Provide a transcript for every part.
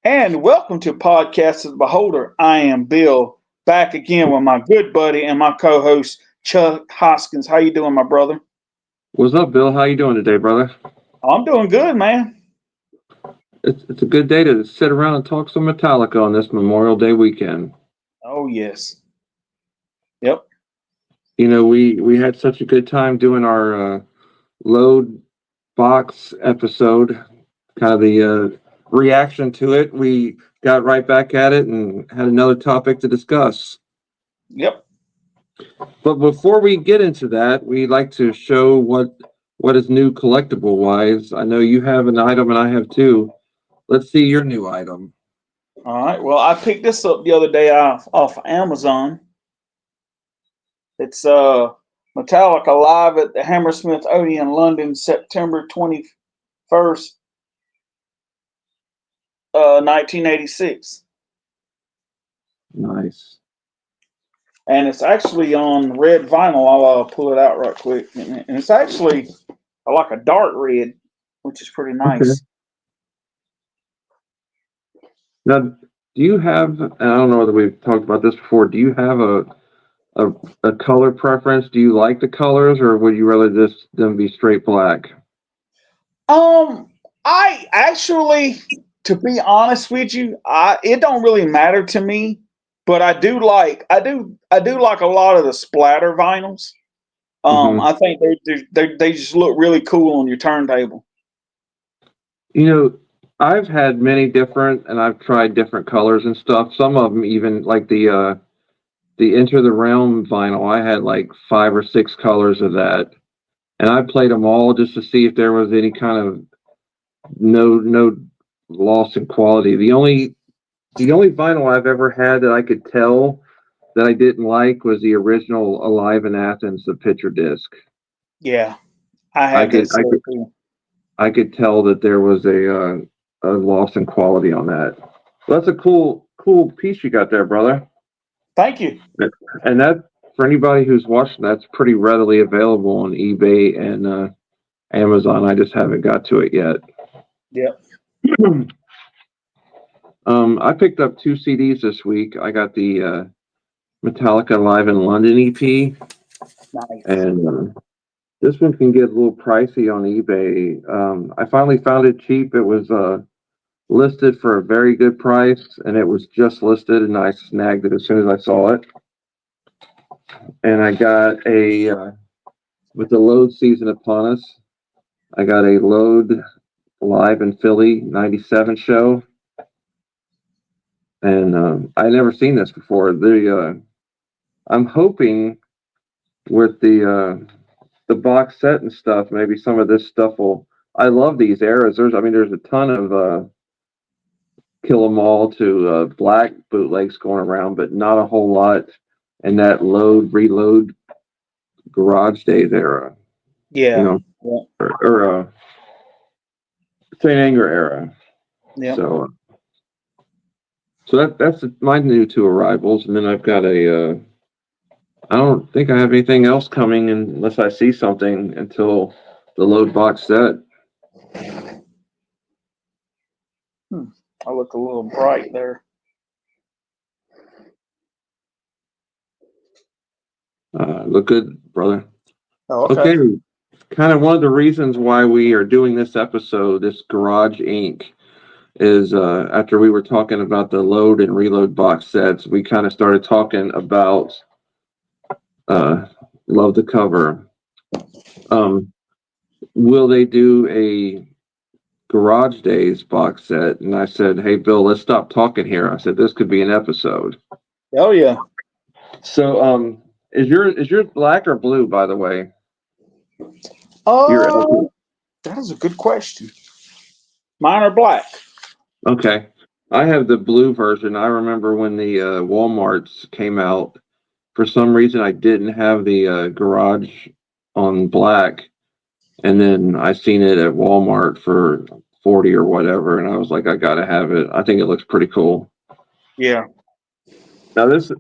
And welcome to Podcast of the Beholder. I am Bill, back again with my good buddy and my co-host Chuck Hoskins. How you doing, my brother? What's up, Bill? How you doing today, brother? I'm doing good, man. It's a good day to sit around and talk some Metallica on this Memorial Day weekend. Oh yes, yep, We had such a good time doing our load box episode, kind of the reaction to it. We got right back at it and had another topic to discuss. yep. But before we get into that, we'd like to show what is new collectible wise. I know you have an item and I have two. Let's see your new item. All right. Well, I picked this up the other day off Amazon. It's Metallica live at the Hammersmith Odeon, London, September 21st, 1986. Nice. And it's actually on red vinyl. I'll pull it out right quick, and it's actually like a dark red, which is pretty Okay. nice. Now, do you have, and I don't know whether we've talked about this before, do you have a, a color preference? Do you like the colors or would you rather just them be straight black? Um, I actually, to be honest with you, I it don't really matter to me, but I do like a lot of the splatter vinyls. Hmm. I think they just look really cool on your turntable. You know, I've had many different, and I've tried different colors and stuff. Some of them even like the Enter the Realm vinyl. I had like five or six colors of that, and I played them all just to see if there was any kind of no loss in quality. The only vinyl I've ever had that I could tell that I didn't like was the original Alive in Athens, the picture disc. Yeah, I I have that could I set could too. I could tell that there was a loss in quality on that. So that's a cool piece you got there, brother. Thank you. And that for anybody who's watching, that's pretty readily available on eBay and Amazon. I just haven't got to it yet. Yep. I picked up two CDs this week. I got the Metallica Live in London EP, Nice. and this one can get a little pricey on eBay. I finally found it cheap. It was listed for a very good price, and it was just listed, and I snagged it as soon as I saw it. And I got with the load season upon us, I got a load live in Philly '97 show, and I never seen this before. I'm hoping with the box set and stuff, maybe some of this stuff will. I love these eras. There's a ton of Kill 'Em All to black bootlegs going around, but not a whole lot in that load reload garage days era, you Yeah. know, Yeah. or Saint Anger era. Yeah. So, that's my new two arrivals, and then I've got a. I don't think I have anything else coming unless I see something until the load box set. Hmm. I look a little bright there. Look good, brother. Oh, okay. Okay, kind of one of the reasons why we are doing this episode, this Garage Inc., is after we were talking about the load and reload box sets, we kind of started talking about uh, Love the Cover. Um, will they do a Garage Days box set? And I said, hey, Bill, let's stop talking here. I said, this could be an episode. Oh yeah. So, is your black or blue, by the way? Your Uh, that is a good question. Mine are black. Okay. I have the blue version. I remember when the Walmarts came out. For some reason, I didn't have the garage on black, and then I seen it at Walmart for 40 or whatever, and I was like, I gotta have it. I think it looks pretty cool. Yeah. Now this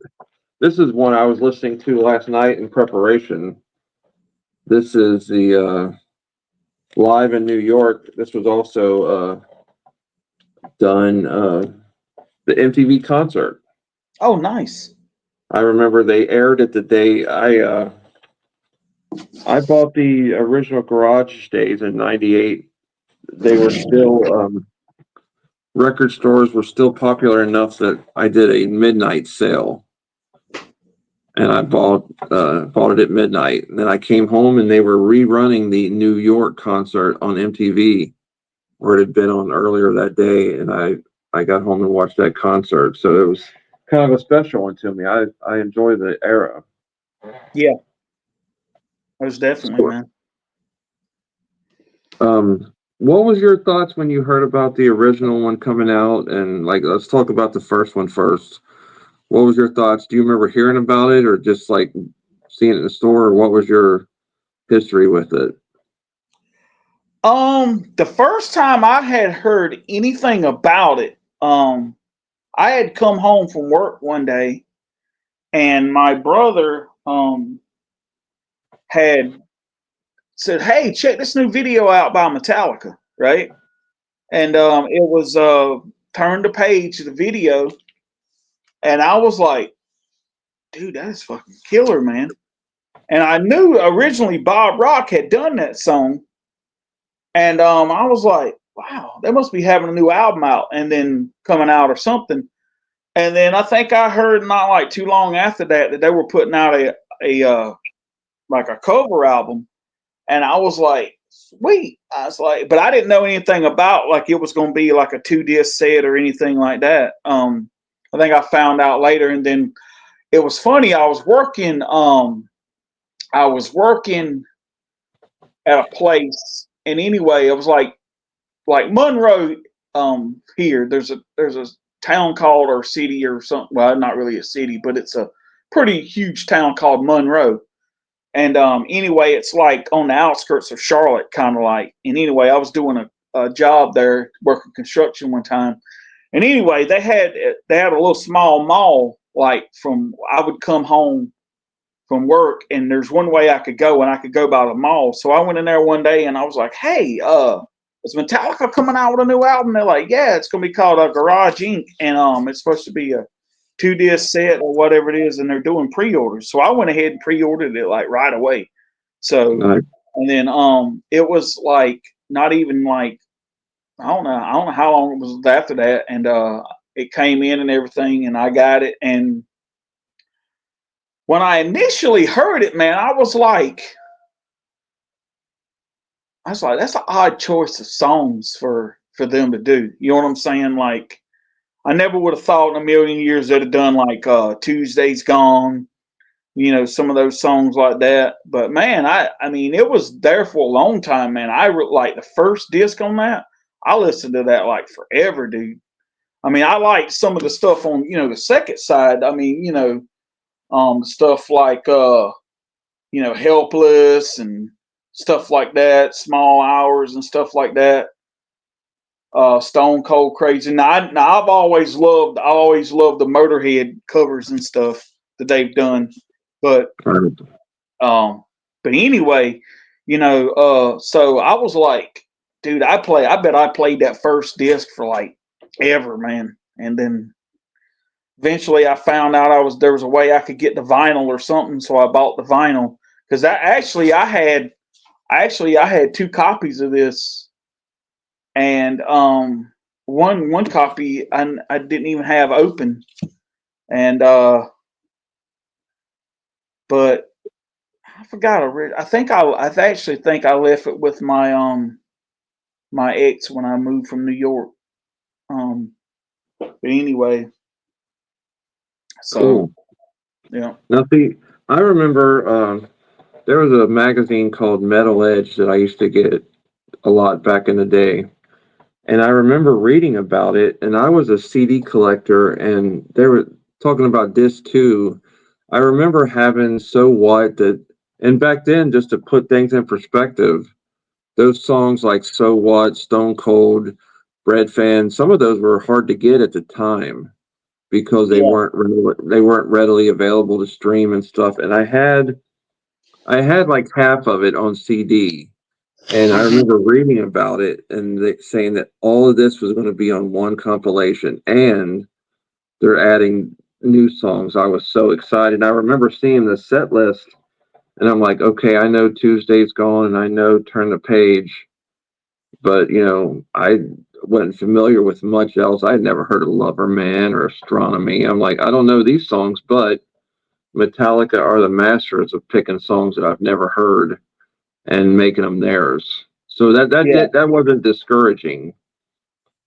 is one I was listening to last night in preparation. This is the live in New York. This was also done the MTV concert. Oh, nice. I remember they aired it the day I bought the original Garage Days in '98. They were still record stores were still popular enough that I did a midnight sale, and I bought it at midnight. And then I came home and they were rerunning the New York concert on MTV, where it had been on earlier that day, and I got home and watched that concert. So it was kind of a special one to me. I enjoy the era. Yeah, most definitely, man. What was your thoughts when you heard about the original one coming out? And like, let's talk about the first one first. What was your thoughts? Do you remember hearing about it, or just like seeing it in the store, or what was your history with it? The first time I had heard anything about it, I had come home from work one day, and my brother had said, "Hey, check this new video out by Metallica," right? And it was turn the page of the video, and I was like, "Dude, that is fucking killer, man!" And I knew originally Bob Rock had done that song, and I was like, "Wow, they must be having a new album out and then coming out or something." And then I think I heard not like too long after that that they were putting out a like a cover album, and I was like, sweet. I was like, but I didn't know anything about like it was going to be like a 2 disc set or anything like that. I think I found out later, and then it was funny. I was working at a place, and anyway, it was like Monroe. Here, there's a town called or city or something. Well, not really a city, but it's a pretty huge town called Monroe. And anyway, it's like on the outskirts of Charlotte, kind of like. And anyway, I was doing a job there, working construction one time. And anyway, they had a little small mall. Like from I would come home from work, and there's one way I could go, and I could go by the mall. So I went in there one day, and I was like, "Hey, is Metallica coming out with a new album?" They're like, "Yeah, it's gonna be called Garage Inc. and it's supposed to be a 2 disc set or whatever it is, and they're doing pre-orders." So I went ahead and pre-ordered it like right away. So Like, and then it was like not even like I don't know how long it was after that, and it came in and everything, and I got it. And when I initially heard it, man, I was like, that's an odd choice of songs for them to do. You know what I'm saying? Like, I never would have thought in a million years they'd have done like Tuesday's Gone, some of those songs like that. But man, I mean, it was there for a long time, man. Like the first disc on that. I listened to that like forever, dude. I mean, I like some of the stuff on the second side. I mean, stuff like Helpless and stuff like that, Small Hours and stuff like that. Stone Cold Crazy. Now I always loved the Motorhead covers and stuff that they've done, but um, but anyway, so I was like, dude, I bet I played that first disc for like ever, man, and then eventually I found out there was a way I could get the vinyl or something, so I bought the vinyl because I had 2 copies of this, and one copy I didn't even have open, and but I forgot. I actually think I left it with my ex when I moved from New York. But anyway, so cool. yeah, Now, see, I remember there was a magazine called Metal Edge that I used to get a lot back in the day. And I remember reading about it, and I was a CD collector, and they were talking about disc two. I remember having So What that, and back then, just to put things in perspective, those songs like So What, Stone Cold, Bread Fan, some of those were hard to get at the time because yeah, they weren't readily available to stream and stuff. And I had like half of it on CD, And I Hmm. remember reading about it and saying that all of this was going to be on one compilation and they're adding new songs. I was so excited. I remember seeing the set list and I'm like, okay, I know Tuesday's gone and I know Turn the Page, but I wasn't familiar with much else. I'd never heard of Lover Man or Astronomy. I'm like, I don't know these songs, but Metallica are the masters of picking songs that I've never heard and making them theirs. So Yeah. that wasn't discouraging.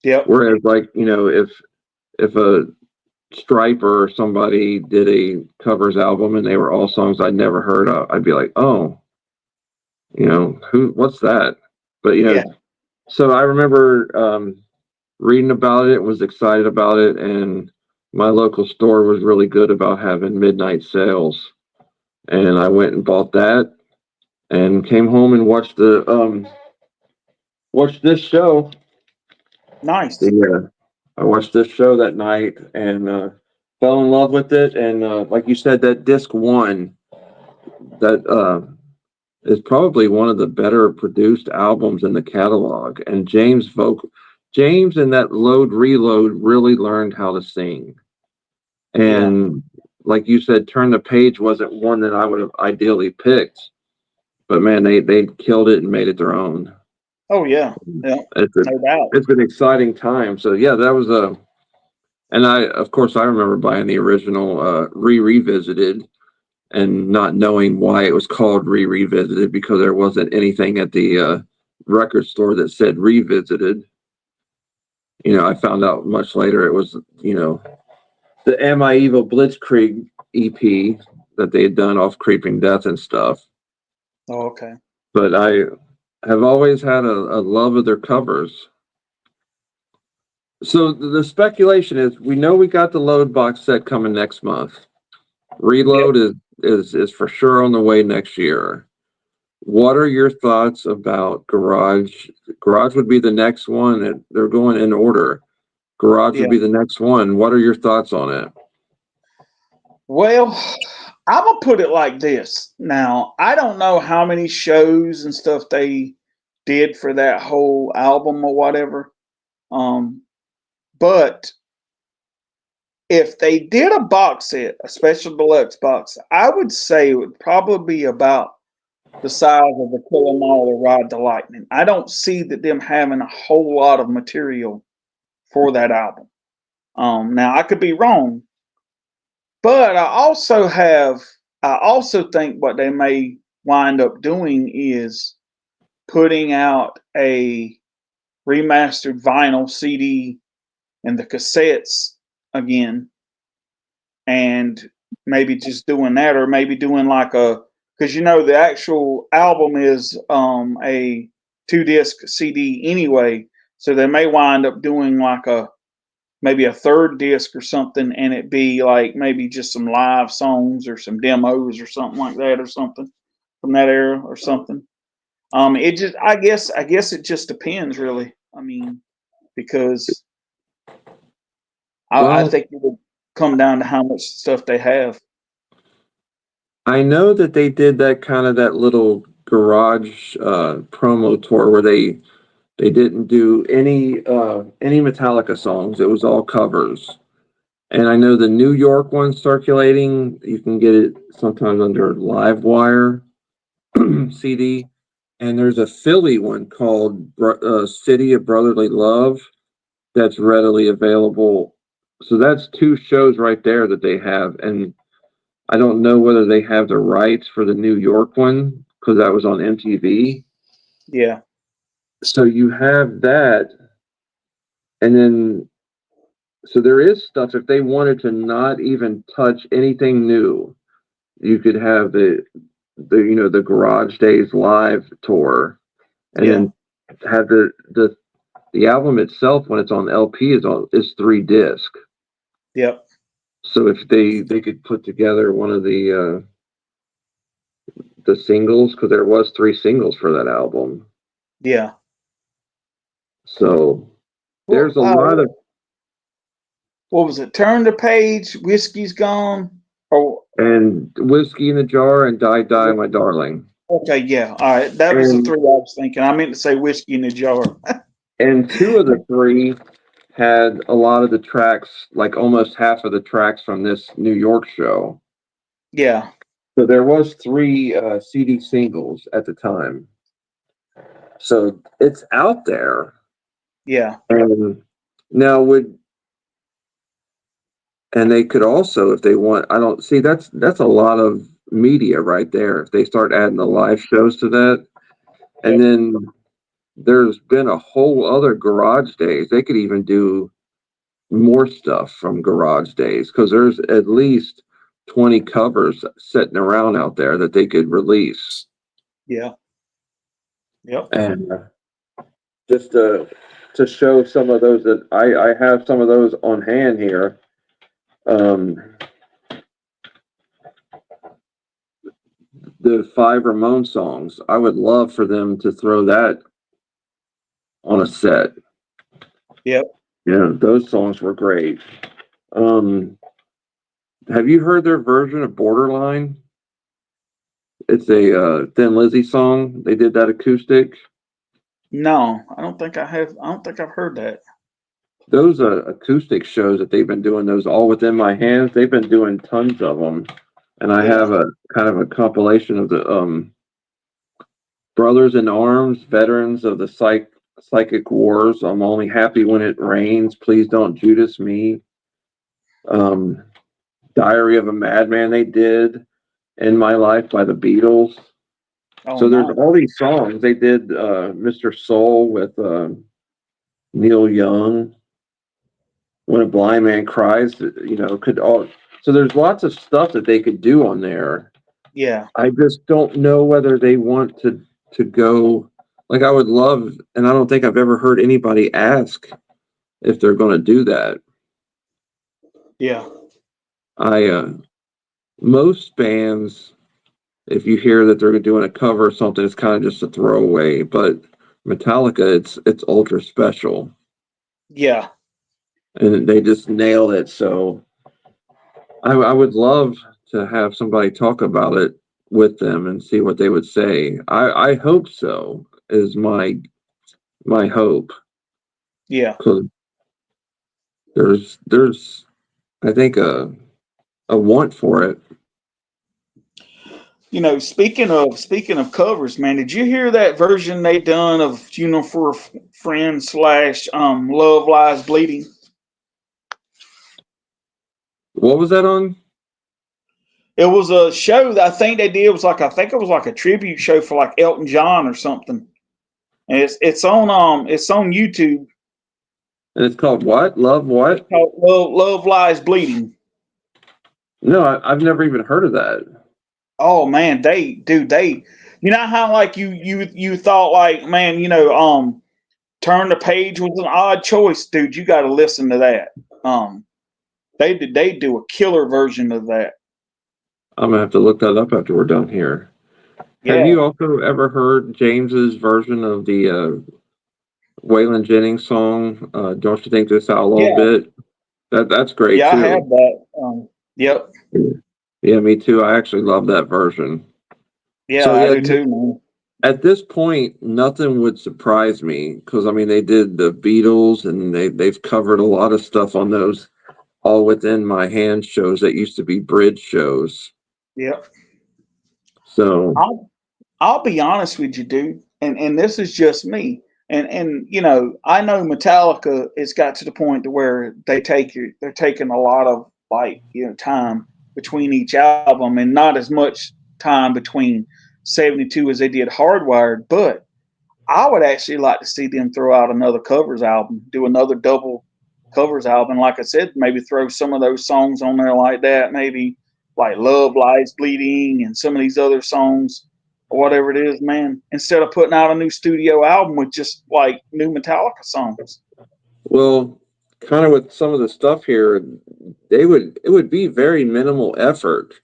Yep. Whereas, like, if a Striper or somebody did a covers album and they were all songs I'd never heard of, I'd be like, oh, what's that? But Yeah. so I remember reading about it, was excited about it, and my local store was really good about having midnight sales, and I went and bought that and came home and watched this show. Nice. Yeah, I watched this show that night and fell in love with it. And like you said, that disc one that is probably one of the better produced albums in the catalog. And James and that Load Reload really learned how to sing. Yeah. And like you said, Turn the Page wasn't one that I would have ideally picked, but man, they killed it and made it their own. Oh yeah. Yeah. It's a No doubt. it's an exciting time. So yeah, that was a and I of course I remember buying the original revisited and not knowing why it was called revisited because there wasn't anything at the record store that said revisited. I found out much later it was the Am I Evil Blitzkrieg EP that they had done off Creeping Death and stuff. Oh, okay. But I have always had a love of their covers. So the speculation is we know we got the Load box set coming next month. Yep. Reload is for sure on the way next year. What are your thoughts about Garage? Garage would be the next one, and they're going in order. Garage would Yeah. be the next one. What are your thoughts on it? Well, I'm gonna put it like this. Now, I don't know how many shows and stuff they did for that whole album or whatever. Um, but if they did a box set, a special deluxe box, I would say it would probably be about the size of the Kill 'Em All or Ride the Lightning. I don't see that them having a whole lot of material for that album. Now I could be wrong, but I also think what they may wind up doing is putting out a remastered vinyl CD and the cassettes again, and maybe just doing that, or maybe doing like because the actual album is a 2 disc CD anyway, so they may wind up doing like maybe a third disc or something, and it be like maybe just some live songs or some demos or something like that, or something from that era or something. It just I guess it just depends really. I mean, because I Well, think it would come down to how much stuff they have. I know that they did that kind of that little garage promo tour where they didn't do any Metallica songs. It was all covers. And I know the New York one circulating, you can get it sometimes under Livewire CD. And there's a Philly one called City of Brotherly Love that's readily available. So that's two shows right there that they have. And I don't know whether they have the rights for the New York one because that was on MTV. Yeah, So you have that. And then, so there is stuff, if they wanted to not even touch anything new, you could have the Garage Days live tour and yeah, then have the album itself when it's on LP is 3 disc. yep, So if they could put together one of the singles because there was 3 singles for that album. yeah. So Well, there's a lot of what was it? Turn the page. Whiskey's gone. Oh, and Whiskey in the Jar and Die Die My Darling. Okay, yeah. All right. That was the And three I was thinking. I meant to say whiskey in a jar. two of the three had a lot of the tracks, like almost half of the tracks from this New York show. Yeah. So there was three CD singles at the time. So it's out there. Yeah. And now would and they could also, if they want, I don't see that's a lot of media right there. If they start adding the live shows to that, and Yep. then there's been a whole other Garage Days. They could even do more stuff from Garage Days because there's at least 20 covers sitting around out there that they could release. Yeah. Yep. And just to show some of those that I have some of those on hand here. Um, the five Ramon songs. I would love for them to throw that on a set. Yep. Yeah, those songs were great. Um, have you heard their version of Borderline? It's a Thin Lizzy song. They did that acoustic. No, I don't think I have. I don't think I've heard that. Those acoustic shows that they've been doing, those all within my hands. They've been doing tons of them, and I Yeah. have a kind of a compilation of the Brothers in Arms, veterans of the psychic wars. I'm only happy when it rains. Please don't Judas me. Um, Diary of a Madman. They did In My Life by the Beatles. Oh, So there's nice. all these songs. They did Mr. Soul with Neil Young. When a Blind Man Cries, could all. So there's lots of stuff that they could do on there. Yeah. I just don't know whether they want to go. Like I would love, and I don't think I've ever heard anybody ask if they're going to do that. Yeah. I most bands, if you hear that they're doing a cover or something, it's kind of just a throwaway. But Metallica, it's ultra special, Yeah. and they just nailed it. So I would love to have somebody talk about it with them and see what they would say. I hope so. Is my hope Yeah. because there's I think a want for it. Speaking of covers, man, did you hear that version they done of Funeral for a Friend slash Love Lies Bleeding? What was that on? It was a show that I think they did. I think it was like a tribute show for like Elton John or something. And it's on YouTube. And it's called what? Love It's what? called Love Lies Bleeding. No, I've never even heard of that. Oh man, they you know how like you thought like, man, Turn the Page was an odd choice, dude. You got to listen to that. Um, they do a killer version of that. I'm gonna have to look that up after we're done here. Have Yeah, you also ever heard James's version of the Waylon Jennings song? Don't you think this outlaw yeah, bit? That's great yeah. I have too. that. Yep. Yeah, me too. I actually love that version. Yeah, So I yeah, do too, man. at this point, nothing would surprise me because I mean they did the Beatles and they've covered a lot of stuff on those all within my hand shows that used to be bridge shows. Yep. So I'll be honest with you, dude, and this is just me. And I know Metallica has got to the point to where they're taking a lot of like time between each album, and not as much time between 72 as they did Hardwired. But I would actually like to see them throw out another covers album, do another double covers album. Like I said, maybe throw some of those songs on there like that, maybe like Love Lies Bleeding and some of these other songs or whatever it is, man, instead of putting out a new studio album with just like new Metallica songs. well, kind of with some of the stuff here, it would be very minimal effort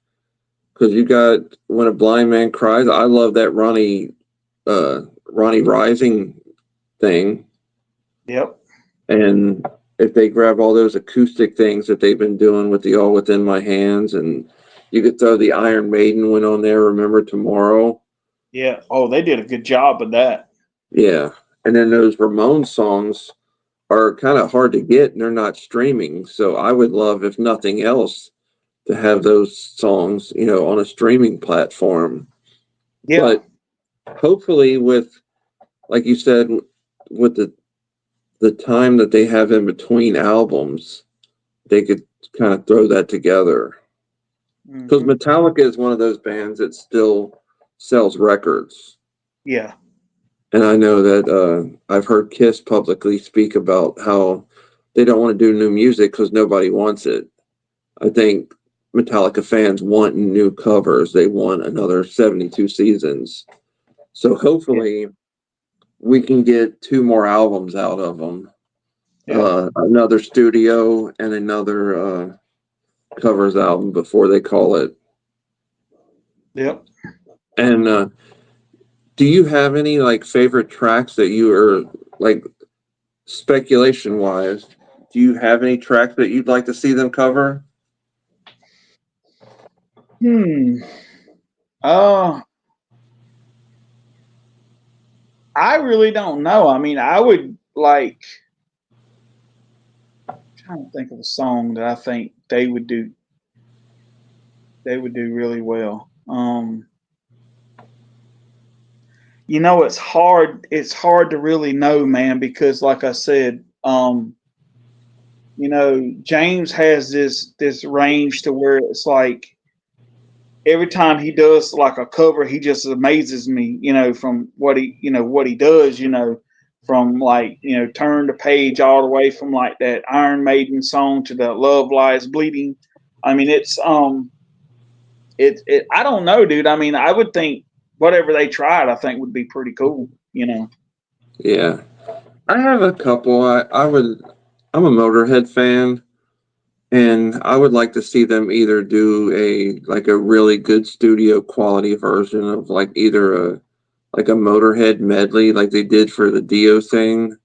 because you got When a Blind Man Cries. I love that Ronnie Rising thing. Yep. And if they grab all those acoustic things that they've been doing with the All Within My Hands, and you could throw the Iron Maiden one on there, Remember Tomorrow. Yeah. Oh, they did a good job of that. Yeah. And then those Ramones songs are kind of hard to get and they're not streaming. So I would love, if nothing else, to have those songs, on a streaming platform. Yeah. But hopefully with, like you said, with the time that they have in between albums, they could kind of throw that together. Because Hmm. Metallica is one of those bands that still sells records. Yeah. And I know that I've heard Kiss publicly speak about how they don't want to do new music because nobody wants it. I think Metallica fans want new covers. They want another 72 seasons. So Yeah. hopefully we can get two more albums out of them. Yeah. Another studio and another covers album before they call it. Yep. And do you have any like favorite tracks that you are like speculation wise? Do you have any tracks that you'd like to see them cover? Hmm. Uh, I really don't know. I mean, I would like trying to think of a song that I think they would do. They would do really well. It's hard. It's hard to really know, man, because like I said, James has this range to where it's like every time he does like a cover, he just amazes me, from what he does, from like, turn the page all the way from like that Iron Maiden song to the Love Lies Bleeding. I mean, it I don't know, dude. I mean, I would think whatever they tried, I think would be pretty cool. Yeah. I have a couple. I'm a Motorhead fan and I would like to see them either do a really good studio quality version of like either a Motorhead medley like they did for the Dio thing,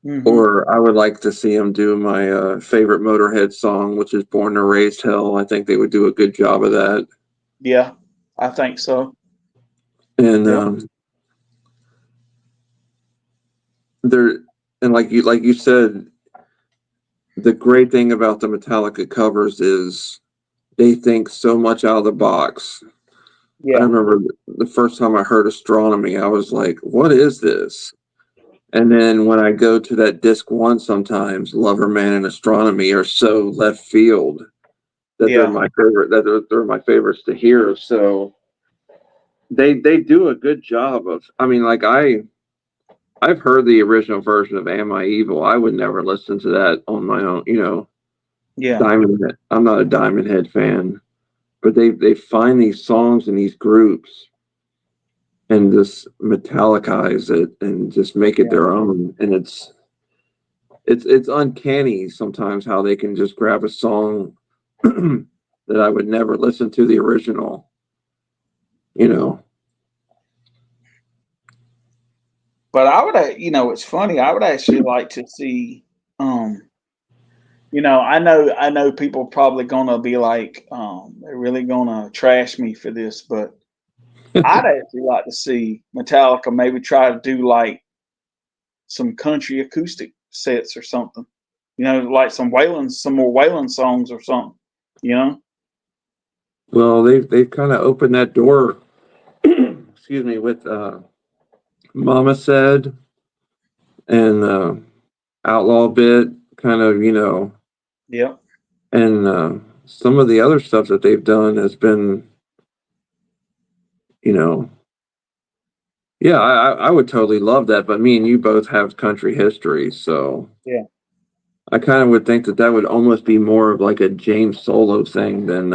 Hmm. or I would like to see them do my favorite Motorhead song, which is Born to Raise Hell. I think they would do a good job of that. Yeah, I think so. And Yep. there and like you said, the great thing about the Metallica covers is they think so much out of the box. I Yeah. remember the first time I heard Astronomy, I was like, what is this? And then when I go to that disc one, sometimes Loverman and Astronomy are so left field that Yeah. they're my favorites to hear. So they do a good job of, I mean, like I've heard the original version of Am I Evil. I would never listen to that on my own, Yeah. Diamond Head. I'm not a Diamond Head fan, but they find these songs and these groups and just metallicize it and just make it Yeah. their own. And it's uncanny sometimes how they can just grab a song that I would never listen to the original, you know. But I would, it's funny. I would actually like to see, I know people probably gonna be like, they're really gonna trash me for this, but I'd actually like to see Metallica maybe try to do like some country acoustic sets or something. Like some more Waylon songs or something. You know? Well, they've kind of opened that door, excuse me, with Mama Said and Outlaw Bit, kind of, Yep. and some of the other stuff that they've done has been, you know, yeah, I would totally love that. But me and you both have country history, so Yeah. I kind of would think that that would almost be more of like a James Solo thing than,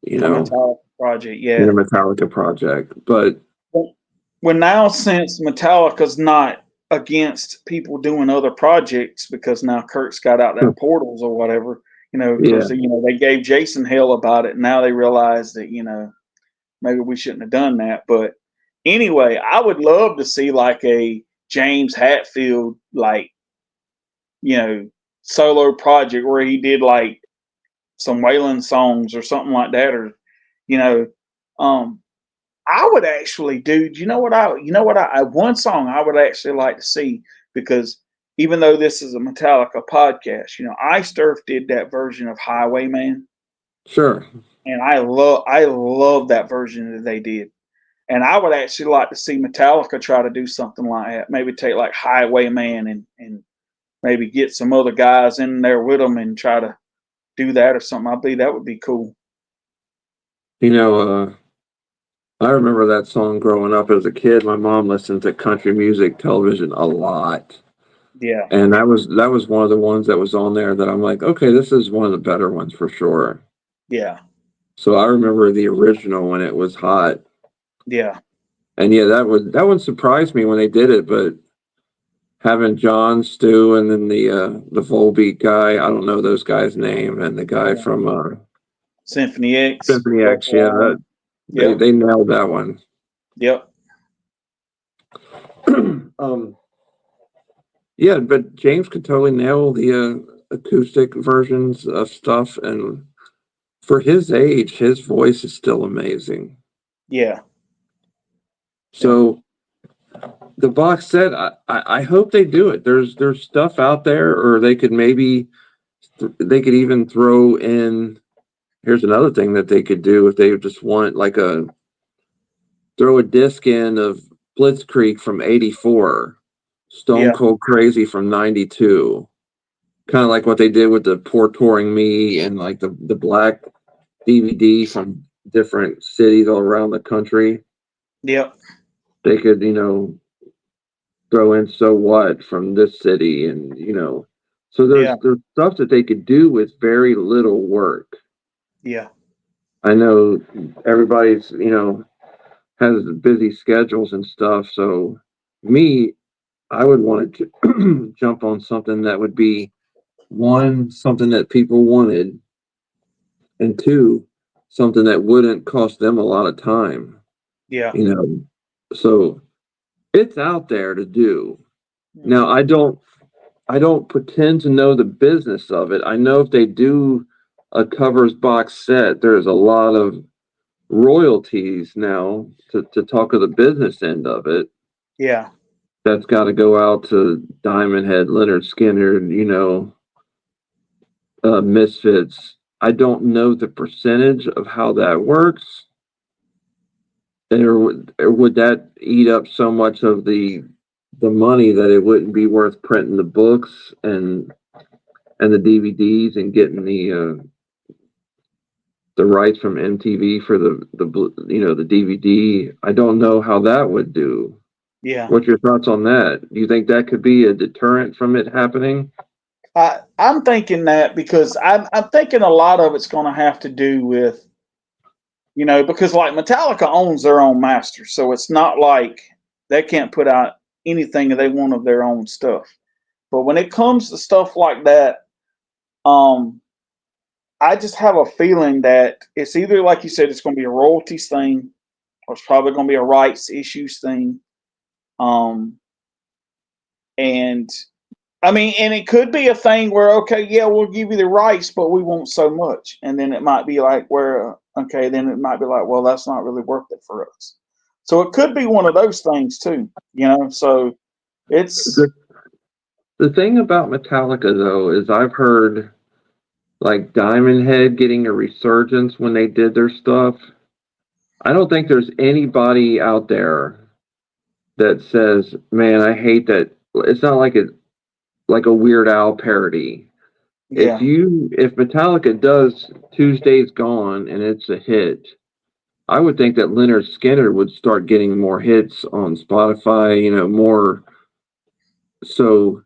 you A know, Metallica project. in a Yeah. Metallica project. But Well, now since Metallica's not against people doing other projects because now Kurt's got out that portals or whatever, yeah, because they gave Jason hell about it, and now they realize that maybe we shouldn't have done that. But anyway, I would love to see like a James Hetfield like you know solo project where he did like some Waylon songs or something like that, or you know, um, I would actually, dude. One song I would actually like to see, because even though this is a Metallica podcast, Ice Earth did that version of Highwayman, Sure. and I love that version that they did. And I would actually like to see Metallica try to do something like that. Maybe take like Highwayman and maybe get some other guys in there with them and try to do that or something. I believe that would be cool. You know, I remember that song growing up as a kid. My mom listened to country music television a lot. Yeah, And that was one of the ones that was on there that I'm like, okay, this is one of the better ones for sure. yeah, So I remember the original when it was hot. yeah, And yeah, that one surprised me when they did it, but having John Stu and then the Volbeat guy, I don't know those guys' name, and the guy yeah. from Symphony X, Symphony Buck X, yeah, Wild. they Yep, they nailed that one. yep, um yeah, but James could totally nail the acoustic versions of stuff, and for his age, his voice is still amazing. yeah, yeah, So the box set, I hope they do it. There's stuff out there, or they could even throw in. Here's another thing that they could do if they just want like throw a disc in of Blitzkrieg from '84, Stone yeah, Cold Crazy from '92, kind of like what they did with the Poor Touring Me and like the black DVD from different cities all around the country. yep, They could, throw in So What from this city, and so yeah, there's stuff that they could do with very little work. yeah, I know everybody's, has busy schedules and stuff, so me, I would want to jump on something that would be one, something that people wanted, and two, something that wouldn't cost them a lot of time, yeah. you know. So it's out there to do. Now, Hmm. I don't pretend to know the business of it. I know if they do a covers box set, there's a lot of royalties now to talk of the business end of it. Yeah, That's got to go out to Diamond Head, Leonard Skinner, Misfits. I don't know the percentage of how that works, or would that eat up so much of the money that it wouldn't be worth printing the books and the DVDs and getting the rights from MTV for the DVD. I don't know how that would do. yeah. What's your thoughts on that? Do you think that could be a deterrent from it happening? I'm thinking that because I'm thinking a lot of it's going to have to do with, because like Metallica owns their own master, so it's not like they can't put out anything that they want of their own stuff. But when it comes to stuff like that, um, I just have a feeling that it's either like you said, it's going to be a royalties thing, or it's probably going to be a rights issues thing. Um, and I mean, and it could be a thing where, okay, yeah, we'll give you the rights, but we want so much. And then it might be like where, okay, then it might be like, well, that's not really worth it for us. So it could be one of those things too, So it's, The the thing about Metallica though is I've heard like Diamond Head getting a resurgence when they did their stuff. I don't think there's anybody out there that says, "Man, I hate that." It's not like a Weird Al parody. If yeah, Metallica does Tuesday's Gone and it's a hit, I would think that Leonard Skinner would start getting more hits on Spotify, more. So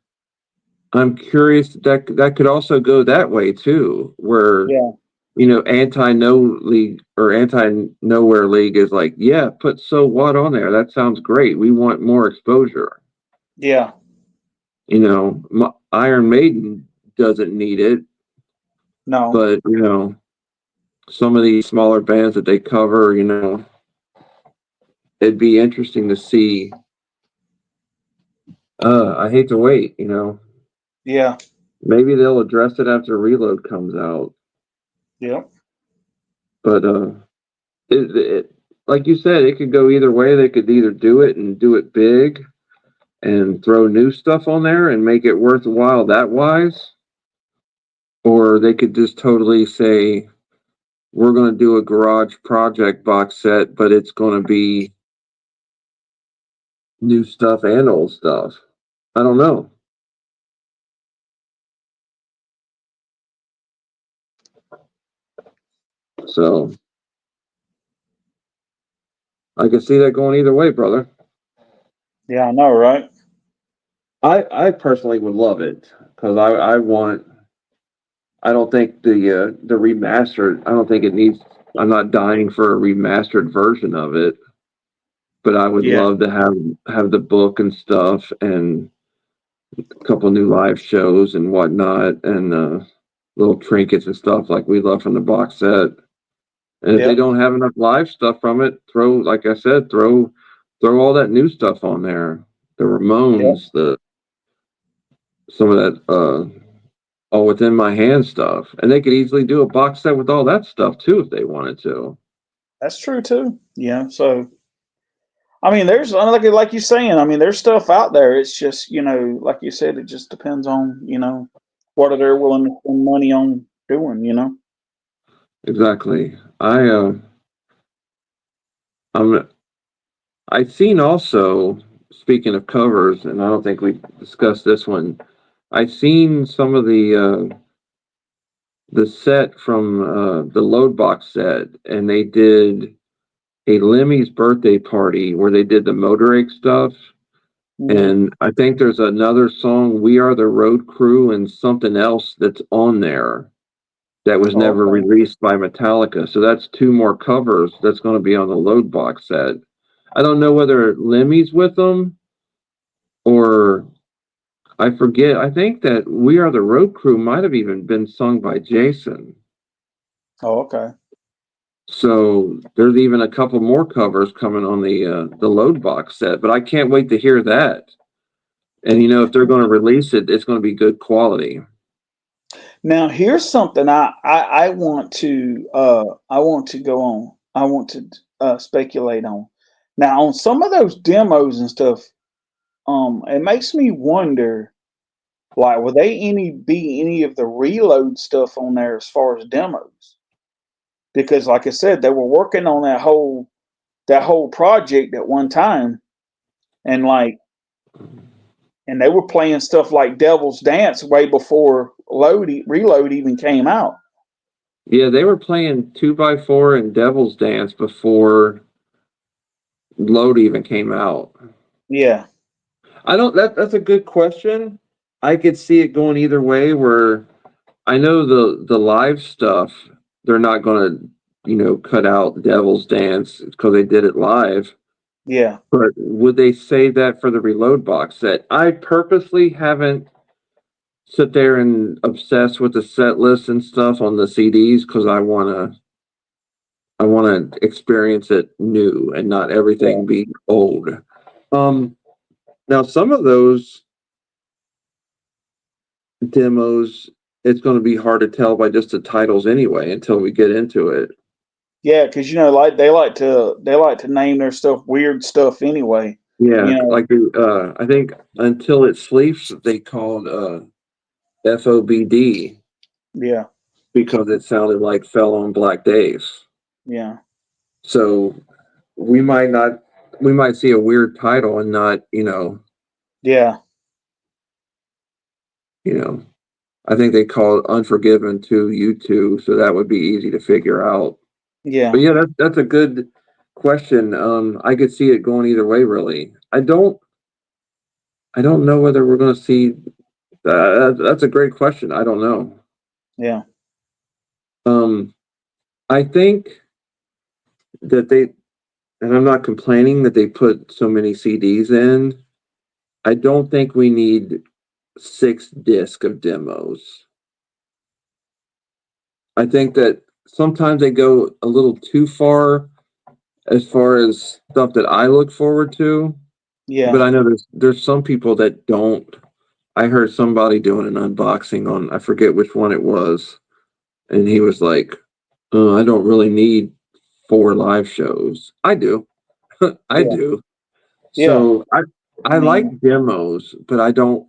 I'm curious that could also go that way too, where yeah, anti no league or anti nowhere league is like, yeah, put So What on there. That sounds great. We want more exposure. yeah, Iron Maiden doesn't need it, no, but some of these smaller bands that they cover, it'd be interesting to see. I hate to wait. yeah, Maybe they'll address it after Reload comes out, yeah, but it like you said, it could go either way. They could either do it and do it big and throw new stuff on there and make it worthwhile that wise, or they could just totally say, we're going to do a garage project box set, but it's going to be new stuff and old stuff. I don't know. So I can see that going either way, brother. Yeah, I know, right? I personally would love it because I want. I don't think the remastered. I don't think it needs. I'm not dying for a remastered version of it, but I would Yeah. love to have the book and stuff and a couple new live shows and whatnot and little trinkets and stuff like we love from the box set. And if they Yep. don't have enough live stuff from it, throw, like I said, throw all that new stuff on there. The Yep. Ramones, the some of that all within my hand stuff. And they could easily do a box set with all that stuff too if they wanted to. That's true too. Yeah. So I mean, there's like you saying. I mean, there's stuff out there. It's just like you said, it just depends on what are they willing to spend money on doing. Exactly. I'm I've seen also, speaking of covers, and I don't think we discussed this one. I've seen some of the set from the load box set, and they did a Lemmy's birthday party where they did the Motorake stuff. Hmm. And I think there's another song, "We Are the Road Crew," and something else that's on there that was Oh, never okay. released by Metallica. So that's two more covers that's going to be on the load box set. I don't know whether Lemmy's with them or I forget. I think that "We Are the Road Crew" might have even been sung by Jason. Oh, okay. So there's even a couple more covers coming on the load box set, but I can't wait to hear that. And if they're going to release it, it's going to be good quality. Now here's something I want to go on. I want to speculate on. Now on some of those demos and stuff, it makes me wonder, like, will they be any of the reload stuff on there as far as demos? Because like I said, they were working on that whole project at one time, and they were playing stuff like Devil's Dance way before Reload even came out. Yeah, they were playing 2x4 and Devil's Dance before Load even came out. Yeah, I don't. That's a good question. I could see it going either way. Where I know the live stuff, they're not going to cut out Devil's Dance because they did it live. yeah, But would they save that for the Reload box set? I purposely haven't sit there and obsess with the set list and stuff on the CDs because I want to experience it new and not yeah, everything be old. Um, Now some of those demos, it's going to be hard to tell by just the titles anyway until we get into it. yeah. Because like they like to name their stuff weird stuff anyway. Yeah, You know, like I think Until It Sleeps they called FOBD yeah, because it sounded like Fell on Black Days. yeah, So we might not we might see a weird title and not, yeah, you know, I think they call it Unforgiven to U2, so that would be easy to figure out. But yeah, yeah, that's a good question. I could see it going either way, really. I don't know whether we're going to see. That's a great question. I don't know. yeah, Um, I think that and I'm not complaining that they put so many CDs in. I don't think we need 6 disc of demos. I think that sometimes they go a little too as far as stuff that I look forward to. But yeah. I know there's some people that don't. I heard somebody doing an unboxing on, I forget which one it was, and he was like, "I don't really need 4 live shows. I do. I Yeah. do. Yeah. So I I like mean, demos, but I don't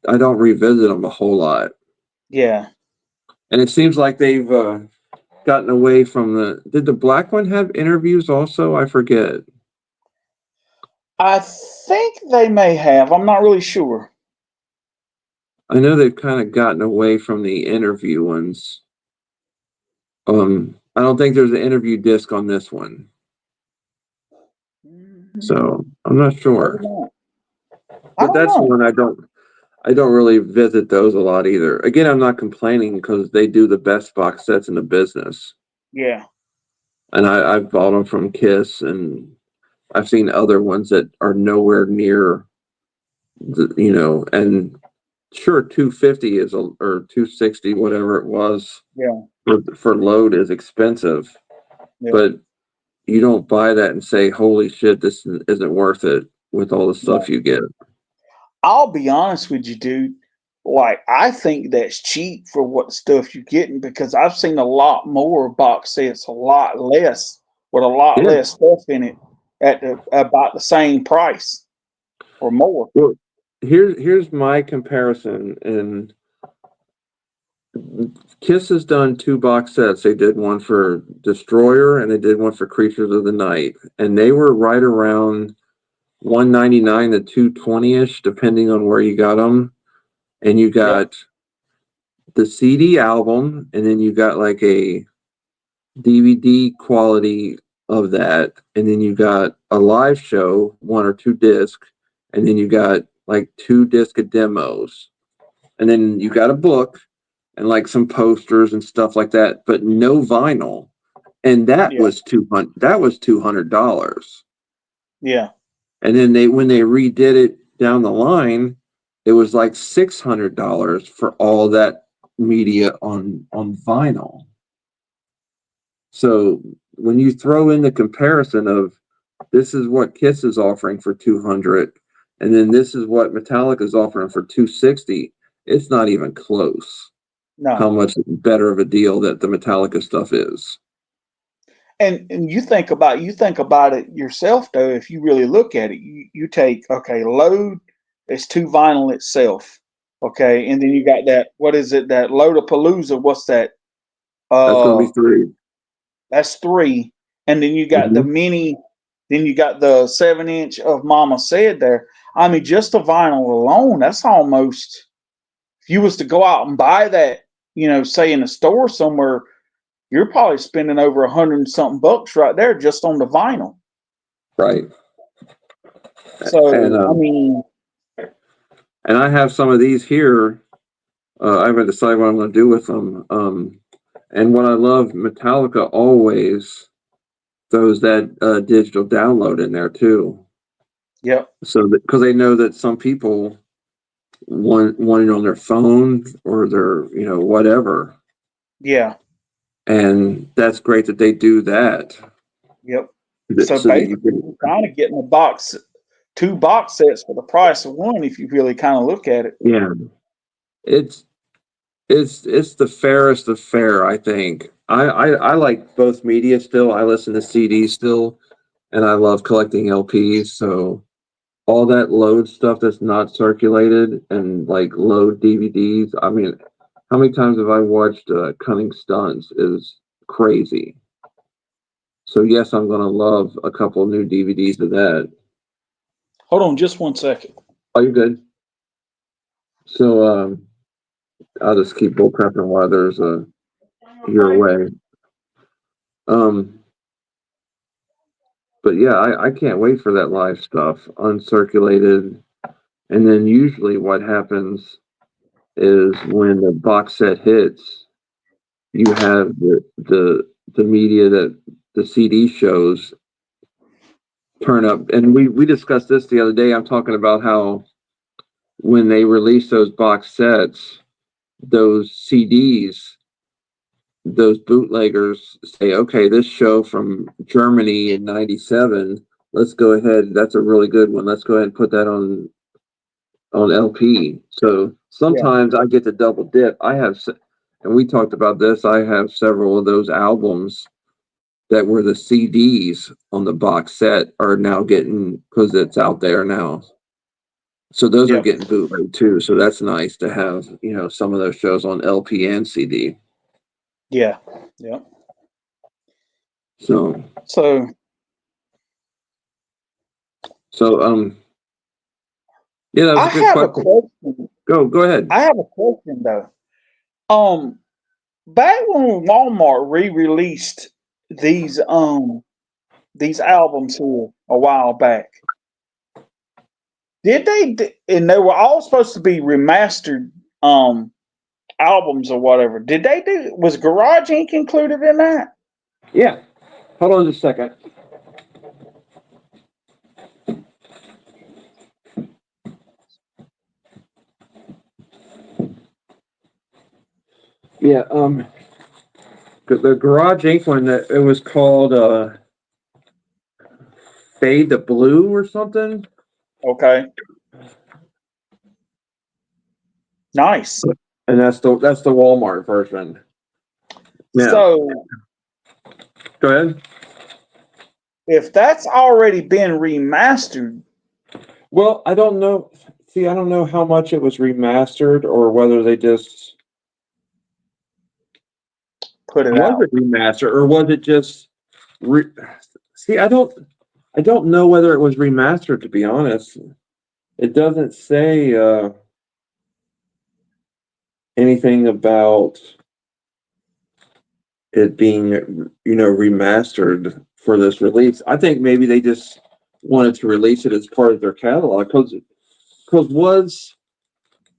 revisit them a whole lot. yeah. And it seems like they've gotten away from the. Did the black one have interviews also? I forget. I think they may have. I'm not really sure. I know they've kind of gotten away from the interview ones. I don't think there's an interview disc on this one, Mhm. so I'm not Maybe sure. not. I But don't that's know. one I don't really visit those a lot either. Again, I'm not complaining because they do the best box sets in the business, Yeah. and I've bought them from Kiss, and I've seen other ones that are nowhere near and sure, 250 is or 260, whatever it was Yeah. for load is expensive, Yeah. but you don't buy that and say, "Holy shit, this isn't worth it" with all the stuff No. you get. I'll be honest with you, dude. Like, I think that's cheap for what stuff you're getting because I've seen a lot more box sets, a lot less, with a lot Yeah. less stuff in it at about the same price or more. Well, here's my comparison. And Kiss has done 2 box sets. They did one for Destroyer and they did one for Creatures of the Night, and they were right around 199 to 220 ish, depending on where you got them. And you Yep. got the CD album, and then you got like a DVD quality of that, and then you got a live show, 1 or 2 disc, and then you got like 2 disc of demos, and then you got a book and like some posters and stuff like that, but no vinyl. And that Yeah. was 200. That was $200. Yeah. And then when they redid it down the line, it was like $600 for all that media on vinyl. So when you throw in the comparison of this is what Kiss is offering for 200, and then this is what Metallica is offering for 260, it's not even close how No. much better of a deal that the Metallica stuff is. And you think about it yourself though. If you really look at it, you take okay, load is two vinyl itself, okay, and then you got that what is it that Loadapalooza? What's that? That's going to be 3. That's three, and then you got the Mm-hmm. mini. Then you got the 7 inch of Mama Said there. I mean, just the vinyl alone, that's almost. If you was to go out and buy that, say in a store somewhere, you're probably spending over 100 and something bucks right there just on the vinyl. Right. And So I mean, I have some of these here. I haven't decided what I'm going to do with them. And what I love, Metallica always throws that digital download in there too. yep, So because they know that some people want it on their phone or their whatever, yeah, and that's great that they do that, yep. So so that you basically, can. you're kind of getting two box sets for the price of one if you really kind of look at it. Yeah, it's it's the fairest of fair, I think. I like both media still. I listen to CDs still, and I love collecting LPs. So all that load stuff that's not circulated and like load DVDs. I mean, how many times have I watched Cunning Stunts? Is crazy. So yes, I'm gonna love a couple new DVDs of that. Hold on, just 1 second. Oh, you're good. So I'll just keep bull prepping while there's your way. Um, but yeah, I can't wait for that live stuff, uncirculated. And then usually what happens is when the box set hits, you have the media that the CD shows turn up. And we discussed this the other day. I'm talking about how when they release those box sets, those CDs, those bootleggers say, okay, this show from Germany in '97, let's go ahead. That's a really good one. Let's go ahead and put that on LP. So Yeah, sometimes I get to double dip. And we talked about this. I have several of those albums that were the CDs on the box set are now getting, because it's out there now. So those are Yep. getting bootleg too. So that's nice to have, some of those shows on LP and CD. Yeah. Yep. So, So so, yeah, that was I a good have a question. question. Go ahead. I have a question though. Back when Walmart re-released these these albums here a while back, and they were all supposed to be remastered um albums or whatever. Did they do? Was Garage Inc. included in that? Yeah. Hold on just a second. Yeah. The Garage Inc. one, that it was called Fade to Blue or something. Okay, nice. And that's the Walmart version. Now, So go ahead. if that's already been remastered, Well, I don't know. See, I don't know how much it was remastered or whether they just put it was out. it remastered or was it just see, I don't know whether it was remastered, to be honest. It doesn't say anything about it being, remastered for this release. I think maybe they just wanted to release it as part of their catalog because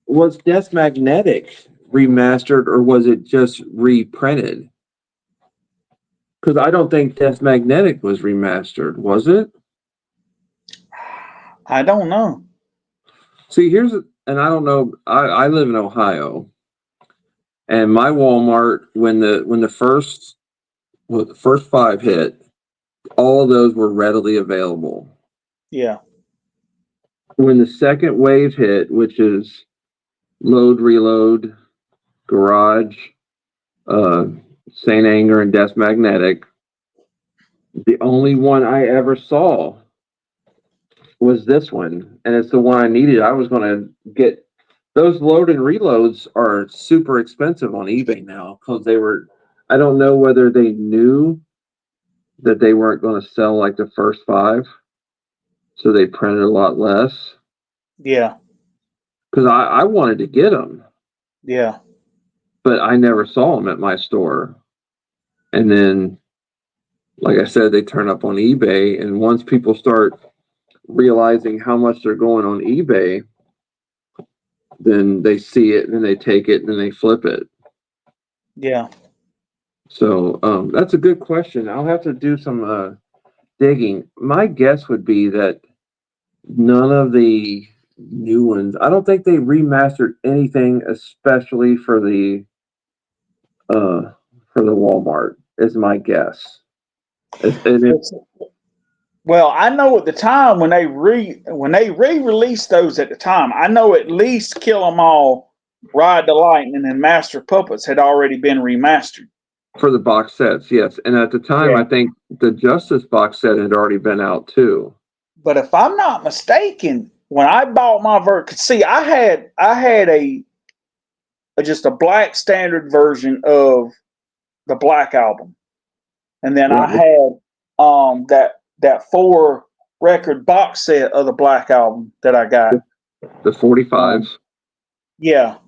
was Death Magnetic remastered or was it just reprinted? Because I don't think Death Magnetic was remastered, was it? I don't know. See, and I don't know. I live in Ohio, and my Walmart when the first five hit, all of those were readily available. Yeah, When the second wave hit, which is Load, Reload, Garage, uh, Saint Anger, and Death Magnetic, the only one I ever saw was this one, and it's the one I needed. I was going to get those load and reloads are super expensive on eBay now because they were. I don't know whether they knew that they weren't going to sell like the first five, so they printed a lot less. yeah, Because I wanted to get them, yeah, but I never saw them at my store. And then, like I said, they turn up on eBay, and once people start realizing how much they're going on eBay, then they see it and then they take it and then they flip it. yeah. So that's a good question. I'll have to do some digging. My guess would be that none of the new ones. I don't think they remastered anything, especially for the Walmart. Is my guess. It's- well, I know at the time when they re-released those at the time, I know at least Kill 'Em All, Ride the Lightning, and Master of Puppets had already been remastered. for the box sets, yes. And at the time, Yeah, I think the Justice box set had already been out too. but if I'm not mistaken, when I bought my see, I had a just a black standard version of the Black Album, and then I Right. had that 4 record box set of the Black Album that I got. The 45s. Yeah,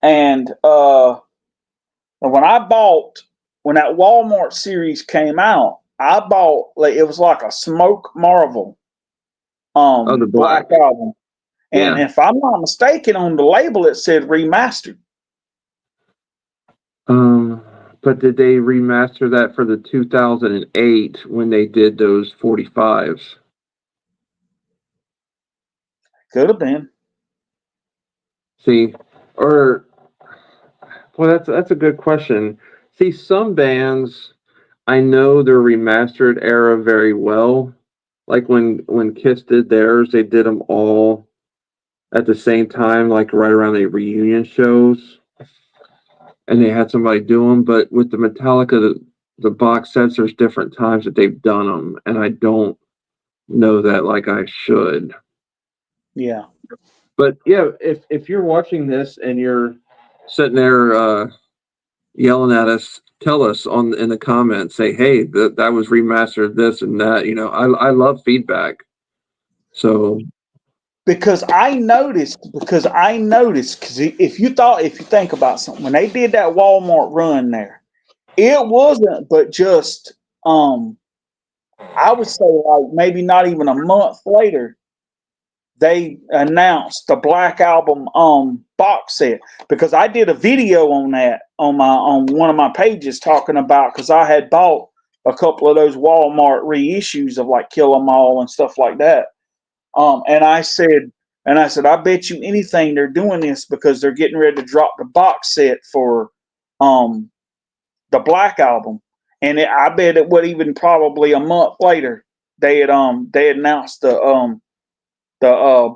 and when that Walmart series came out, I bought like it was like a Smoke Marvel Oh, the Black black. Album, and Yeah. if I'm not mistaken, on the label it said remastered. Um, but did they remaster that for the 2008 when they did those 45s? Could have been. See, or well, that's a good question. See, some bands I know their remastered era very well. Like when Kiss did theirs, they did them all at the same time, like right around the reunion shows, and they had somebody do them. But with the Metallica the box sets, there's different times that they've done them, and I don't know that like I should. Yeah. But yeah, if you're watching this and you're sitting there yelling at us, tell us on in the comments. Say, hey, that was remastered, this and that. You know, I love feedback. So Because if you think about something, when they did that Walmart run there, it wasn't but just I would say like maybe not even a month later they announced the Black Album box set, because I did a video on that on one of my pages talking about, because I had bought a couple of those Walmart reissues of like Kill 'Em All and stuff like that. And I said, I bet you anything they're doing this because they're getting ready to drop the box set for um the Black Album, and I bet it would even probably a month later they announced the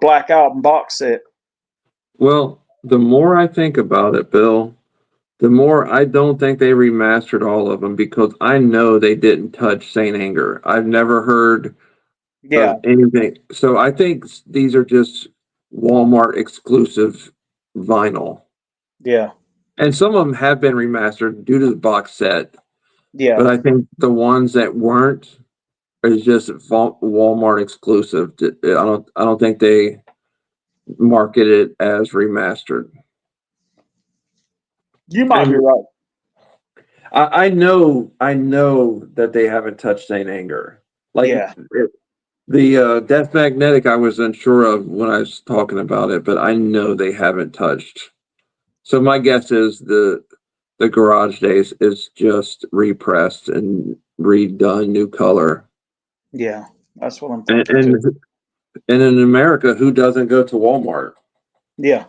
Black Album box set. well, the more I think about it, Bill, the more I don't think they remastered all of them because I know they didn't touch Saint Anger. I've never heard Yeah, of anything. So I think these are just Walmart exclusive vinyl. yeah, And some of them have been remastered due to the box set, yeah. but I think the ones that weren't is just Walmart exclusive. I don't think they market it as remastered. You might be And right. I know that they haven't touched Saint Anger. Like Yeah, the Death Magnetic, I was unsure of when I was talking about it, but I know they haven't touched. So my guess is the Garage Days is just repressed and redone, new color. yeah. That's what I'm And thinking and, too. and in America, who doesn't go to Walmart? Yeah,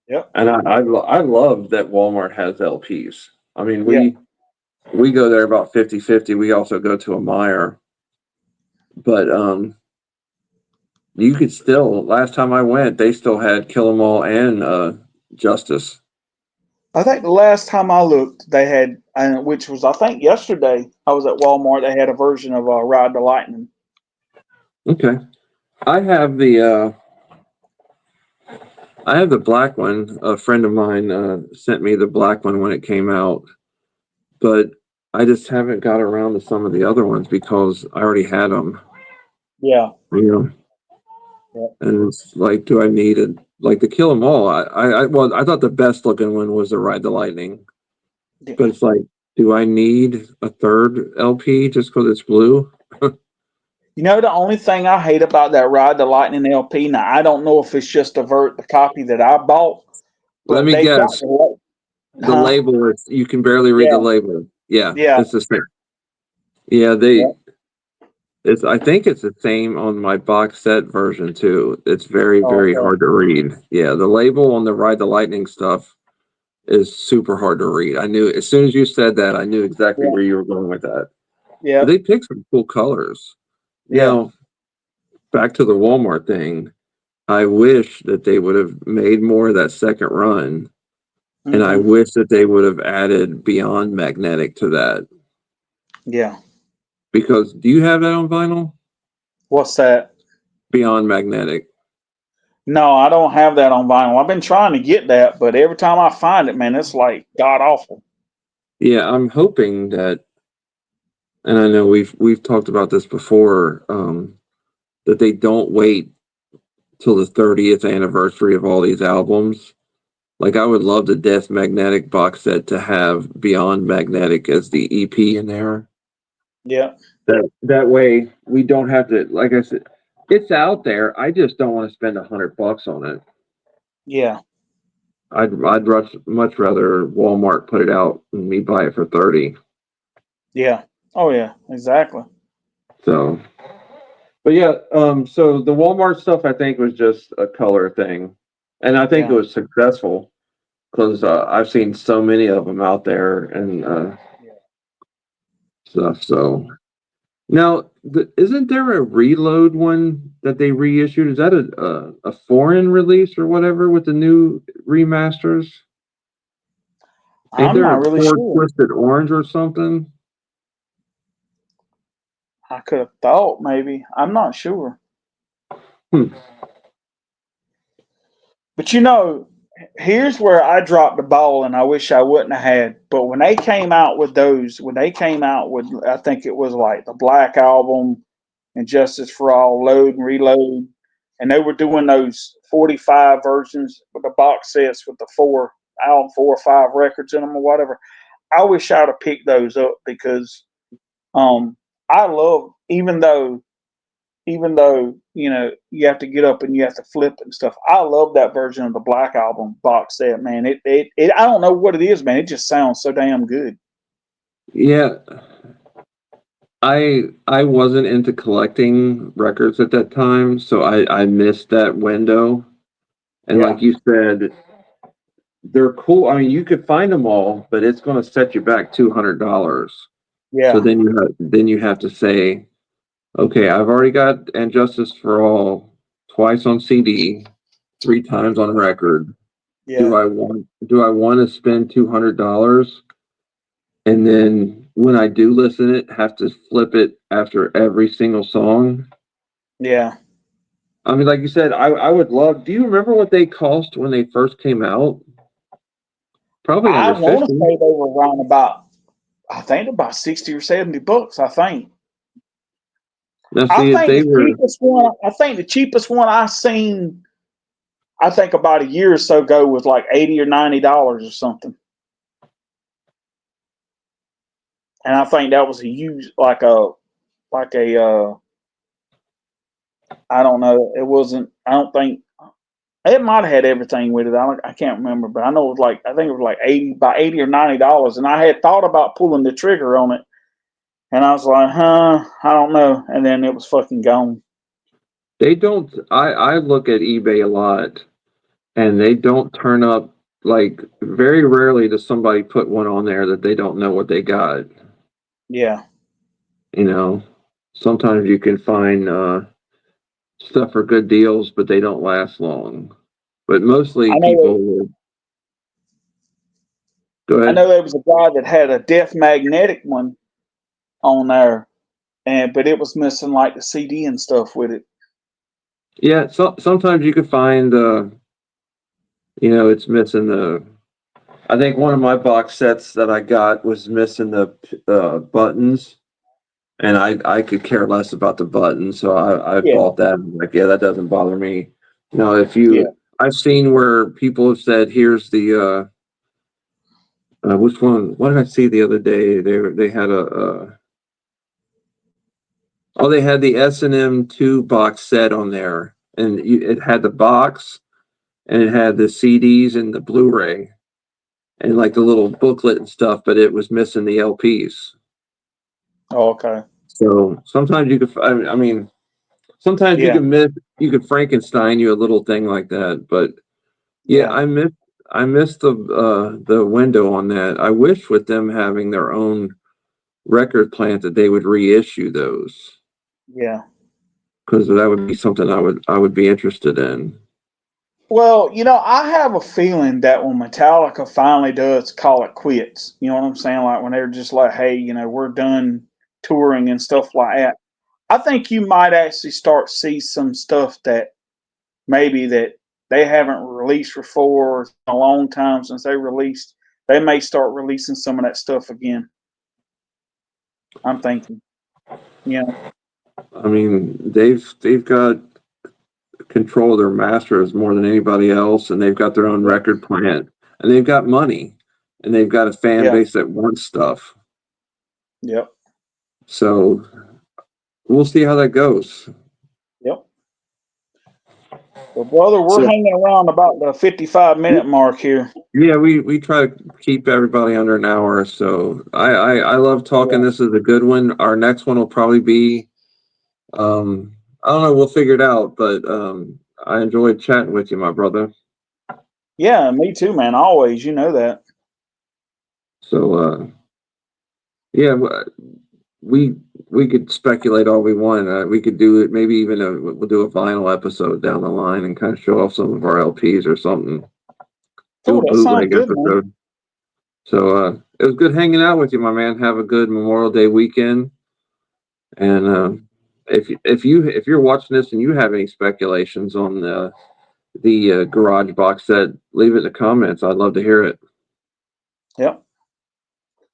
yep, And I love that Walmart has LPs. I mean, yeah. we go there about 50-50. We also go to a Meyer, but you could still. Last time I went, they still had Kill 'Em All and Justice. I think the last time I looked, they had, which was I think yesterday. I was at Walmart. They had a version of Ride the Lightning. Okay, I have the uh, I have the black one. A friend of mine sent me the black one when it came out, but I just haven't got around to some of the other ones because I already had them. Yeah, You know, yeah, and it's like, do I need it? Like the Kill 'Em All. Well, I thought the best looking one was the Ride the Lightning, yeah. but it's like, do I need a third LP just because it's blue? You know, the only thing I hate about that Ride the Lightning LP, now I don't know if it's just the copy that I bought, Let but me they've got guess. the, The huh? label is you can barely read the Yeah, label. Yeah, yeah, it's the same. Yeah, yeah. it's I think it's the same on my box set version too. It's very, Oh, very okay. hard to read. Yeah, the label on the Ride the Lightning stuff is super hard to read. I knew as soon as you said that, I knew exactly Yeah, where you were going with that. yeah, But they picked some cool colors. yeah. Now, back to the Walmart thing. I wish that they would have made more of that second run, and I Hmm. wish that they would have added Beyond Magnetic to that. Yeah. Because do you have that on vinyl? What's that? Beyond Magnetic. No, I don't have that on vinyl. I've been trying to get that, but every time I find it, man, it's like god awful. Yeah, I'm hoping that, and I know we've talked about this before, that they don't wait till the 30th anniversary of all these albums. Like I would love the Death Magnetic box set to have Beyond Magnetic as the EP in there. Yeah, That way we don't have to, like I said, it's out there. I just don't want to spend $100 on it. yeah, I'd much rather Walmart put it out and me buy it for 30. yeah. Oh yeah, exactly. So, but yeah, so the Walmart stuff I think was just a color thing, and I think it Yeah. was successful because I've seen so many of them out there and Yeah. stuff. So now, isn't there a Reload one that they reissued? Is that a foreign release or whatever with the new remasters? Ain't I'm there not a really Ford sure. Twisted Orange or something? I could have thought maybe. I'm not sure. Hmm. But here's where I dropped the ball and I wish I wouldn't have had. But when they came out with those, when they came out with, I think it was like the Black Album and Justice for All, Load and Reload, and they were doing those 45 versions with the box sets with the four album, 4 or 5 records in them or whatever. I wish I'd have picked those up because I love, even though you have to get up and you have to flip and stuff. I love that version of the Black Album box set, man. It I don't know what it is, man. It just sounds so damn good. Yeah, I wasn't into collecting records at that time, so I missed that window. And Yeah, like you said, they're cool. I mean, you could find them all, but it's going to set you back $200. So yeah, then you have to say, okay, I've already got And Justice for All twice on CD, 3 times on record. yeah, Do I want to spend $200 and then when I do listen it, have to flip it after every single song? yeah. I mean, like you said, I would love. Do you remember what they cost when they first came out? Probably I under want to 50. say they were around about, I think about $60 or $70. I think. Now, I see, if think they the were, cheapest one. I think the cheapest one I seen. I think about a year or so ago was like $80 or $90 or something. And I think that was a huge, like a I don't know. It wasn't. I don't think it might have had everything with it. I can't remember, but I know it was like, I think it was like $80 or $90, and I had thought about pulling the trigger on it, and I was like, I don't know, and then it was fucking gone. they don't. I look at eBay a lot, and they don't turn up. Like very rarely does somebody put one on there that they don't know what they got. Yeah, You know, sometimes you can find stuff for good deals, but they don't last long. But mostly I know. people would go I ahead. know there was a guy that had a Death Magnetic one on there, and but it was missing like the CD and stuff with it. Yeah, so sometimes you can find it's missing the. I think one of my box sets that I got was missing the buttons, and I could care less about the buttons, so I Yeah, bought that. I'm like, yeah, that doesn't bother me. If yeah. I've seen where people have said, here's the which one? What did I see the other day? They had they had the S&M 2 box set on there, and it had the box, and it had the CDs and the Blu-ray, and like the little booklet and stuff, but it was missing the LPs. Oh, okay. So sometimes you could, I mean, sometimes Yeah, you could Frankenstein you a little thing like that. But yeah, yeah, I missed the window on that. I wish with them having their own record plant that they would reissue those yeah. because that would be something I would be interested in. Well, I have a feeling that when Metallica finally does call it quits, you know what I'm saying? Like when they're just like, hey, we're done touring and stuff like that. I think you might actually start see some stuff that maybe that they haven't released before in a long time since they released. They may start releasing some of that stuff again. I'm thinking, yeah, I mean, they've got control of their masters more than anybody else, and they've got their own yeah, record plant, and they've got money, and they've got a fan yeah, base that wants stuff. yep, So we'll see how that goes. yep. Well, brother, we're So hanging around about the 55-minute mark here. yeah, we try to keep everybody under an hour. So I love talking. Yeah, This is a good one. Our next one will probably be I don't know. We'll figure it out. But I enjoyed chatting with you, my brother. yeah, me too, man. Always, you know that. So yeah, we we could speculate all we want. We could do it. Maybe even we'll do a vinyl episode down the line and kind of show off some of our LPs or something. Do a Cool. That sounds bootleg good, man. episode. So it was good hanging out with you, my man. Have a good Memorial Day weekend, And if you're watching this and you have any speculations on the garage box set, leave it in the comments. I'd love to hear it. Yep.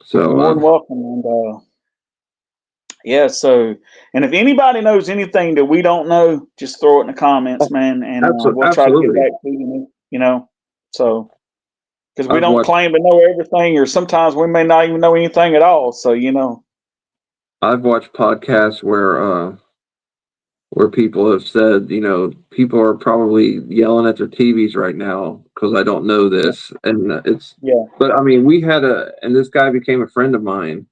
So More than welcome. And yeah, so, and if anybody knows anything that we don't know, just throw it in the comments, man, and we'll try to get absolutely. back to you. So, because we I've don't watched claim to know everything, or sometimes we may not even know anything at all. So, I've watched podcasts where people have said, people are probably yelling at their TVs right now because I don't know this, and yeah, but I mean, and this guy became a friend of mine.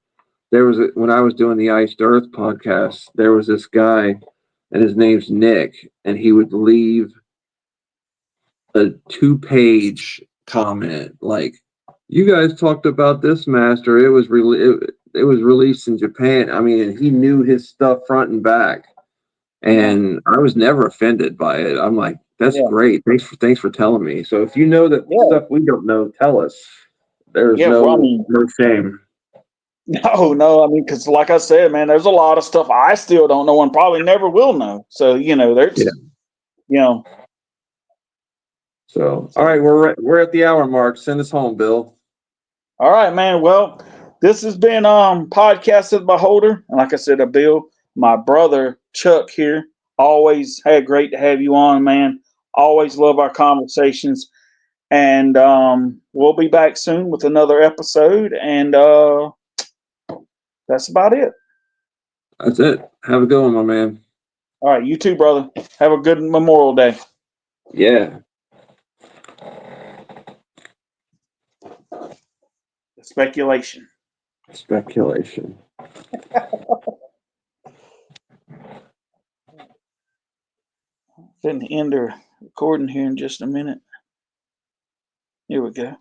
When I was doing the Iced Earth podcast, there was this guy, and his name's Nick, and he would leave a 2-page comment like, "You guys talked about this master. It was released in Japan." I mean, and he knew his stuff front and back, and I was never offended by it. I'm like, "That's yeah, great. Thanks for telling me." So if you know that yeah, stuff we don't know, tell us. There's yeah. Well, I no mean, no shame. no. I mean, because like I said, man, there's a lot of stuff I still don't know and probably never will know. So, Yeah. you know, So all so. right, we're at the hour mark. Send us home, Bill. All right, man. Well, this has been Podcast of the Beholder. And like I said, Bill, my brother Chuck here. Always had great to have you on, man. Always love our conversations. And we'll be back soon with another episode. And that's about it. That's it. Have a good one, my man. All right, you too, brother. Have a good Memorial Day. Yeah. Speculation. Speculation. Going to end the recording here in just a minute. Here we go.